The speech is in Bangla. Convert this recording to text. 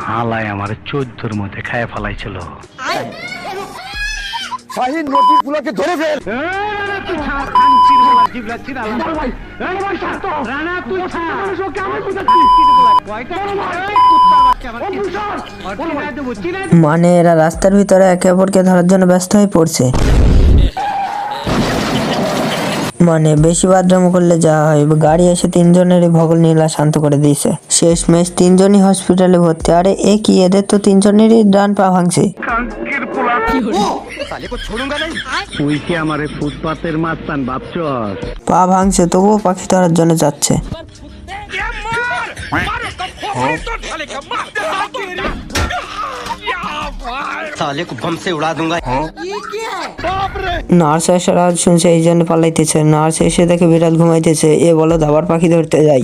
হালাই আমার 14-র মধ্যে খায় ফেলাইছিল। শাহিন নদীর গুলোকে ধরে ফেল। মানে এরা রাস্তার ভিতরে একে অপরকে ধরার জন্য ব্যস্ত হয়ে পড়ছে। মানে বেশি বাদরাম করলে যা হয়, গাড়ি এসে তিনজনেরই ভগল নীলা শান্ত করে দিয়েছে। শেষমেশ তিনজনই হসপিটালে ভর্তি। আরে এ কি, এদের তো তিনজনেরই ডান পা ভাঙছে। তুই কি আমারে ফুটপাতের মাস্তান ভাবছস? পা ভাঙছে তবুও পাখি ধরার জন্য যাচ্ছে। साले को बम से उड़ा दूंगा। নার্স এসে রাত শুনছে, এই জন্য পালাইতেছে। নার্স এসে দেখে বিড়াল ঘুমাইতেছে। এ বলো আবার পাখি ধরতে যাই।